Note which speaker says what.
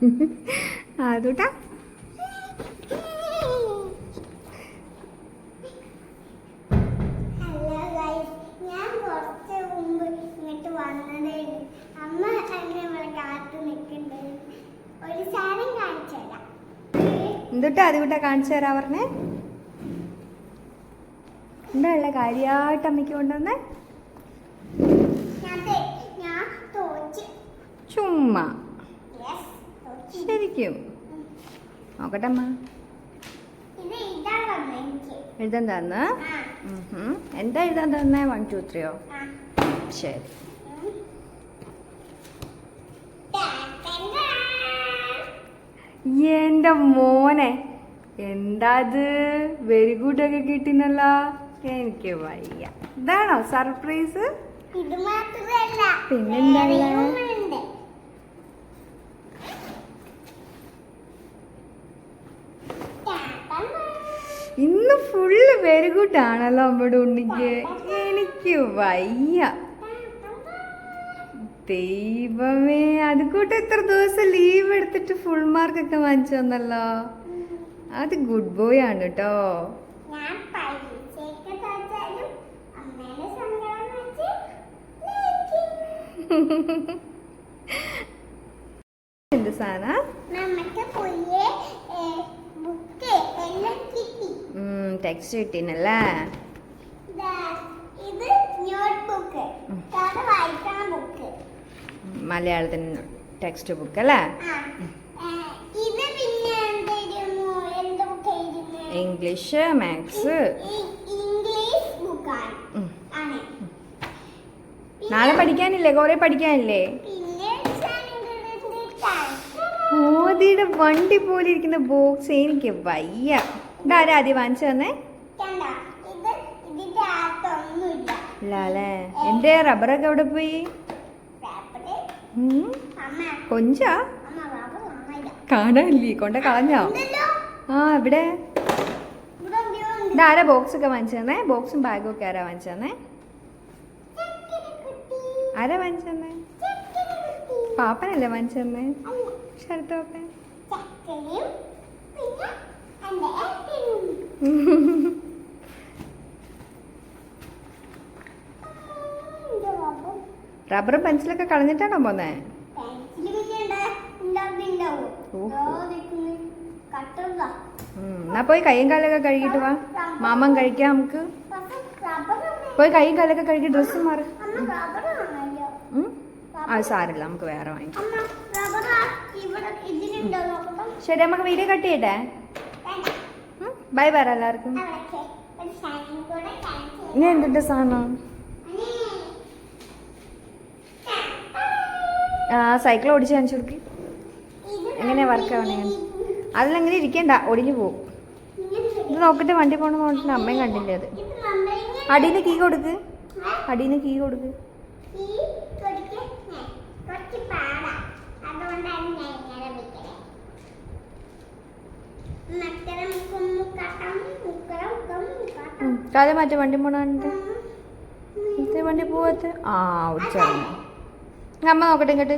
Speaker 1: അതുട്ടാ എന്തുട്ടാ അതുകൂട്ടാ കാണിച്ചു തരാ പറഞ്ഞേ. എന്താ ഉള്ള കാര്യമായിട്ട് അമ്മയ്ക്ക് കൊണ്ടുവന്നേ? ചുമ്മാ ശരിക്കും നോക്കട്ടെ അമ്മ. എഴുതാൻ തന്ന് എന്താ എഴുതാൻ തന്നേ? 1 2 3യോ? ശരി. എൻ്റെ മോനെ എന്താ അത്? വെരി ഗുഡ് ഒക്കെ കിട്ടിനല്ലോ. എനിക്ക് വയ്യ. ഇതാണോ സർപ്രൈസ്? പിന്നെന്താ? ഇന്ന് ഫുള്ള് വെരി ഗുഡ് ആണല്ലോ നമ്മുടെ ഉണ്ണിക്ക്. എനിക്ക് വയ്യ. ദൈവമേ, അതുകൂട്ട് എത്ര ദിവസം ലീവ് എടുത്തിട്ട് ഫുൾ മാർക്കൊക്കെ വാങ്ങിച്ചു തന്നല്ലോ. അത് ഗുഡ് ബോയ് ആണ് കേട്ടോ. എന്ത് സാധന? ടെക്സ്റ്റ് കിട്ടീനല്ലേ? മലയാളത്തിന് ടെക്സ്റ്റ് ബുക്ക് അല്ലേ? English, maths. നാളെ പഠിക്കാനില്ലേ? കൊറേ പഠിക്കാനില്ലേ? മോദിയുടെ വണ്ടി പോലെ ഇരിക്കുന്ന ബോക്സ്. എനിക്ക് വയ്യ. ഇതാരാ ആദ്യം വാങ്ങിച്ചു തന്നേ? ഇല്ല അല്ലേ? എന്റെ റബ്ബറൊക്കെ എവിടെ പോയി? കൊഞ്ചാ കാണാനില്ലേ? കൊണ്ട കളഞ്ഞോ? ആ എവിടെ? ഇതാരാ ബോക്സ് ഒക്കെ വാങ്ങിച്ചു തന്നേ? ബോക്സും ബാഗും ഒക്കെ ആരാ വാങ്ങിച്ചു തന്നേ? ആരാ വാങ്ങിച്ചു തന്നേ? പാപ്പനല്ലേ വാങ്ങിച്ചു തന്നേ? ശരത്ത് പാപ്പൻ. റബ്ബറും പെൻസിലൊക്കെ കളഞ്ഞിട്ടാണോ പോന്നേ? എന്നാ പോയി കൈയും കാലൊക്കെ കഴുകിട്ട് വാ. മാമൻ കഴിക്കാം നമുക്ക്. പോയി കൈയും കാലൊക്കെ കഴുകി ഡ്രസ്സ് മാറി. അത് സാരില്ല, നമുക്ക് വേറെ വാങ്ങിക്കാം. ശരി, നമുക്ക് വീഡിയോ കട്ട് ചെയ്യട്ടെ. ബൈ പറ എല്ലാവർക്കും. ഇനി എന്തിന്റെ സാധനം? സൈക്കിൾ ഓടിച്ച് കാണിച്ചു കൊടുക്ക്. എങ്ങനെയാ വർക്ക് ആവണേ? അതിലെങ്ങനെ ഇരിക്കണ്ട, ഒടിഞ്ഞു പോവും. ഇത് നോക്കിട്ട് വണ്ടി പോകണം നോക്കിട്ട് അമ്മയും കണ്ടില്ലേ അത്. അടിയിൽ കീ കൊടുക്ക്. അടിയിൽ കീ കൊടുക്ക്. കാലം മാറ്റ വണ്ടി പോണുണ്ട്. വണ്ടി പോവാത്ത ഓടിച്ചു അമ്മ നോക്കട്ടെ ഇങ്ങോട്ട്.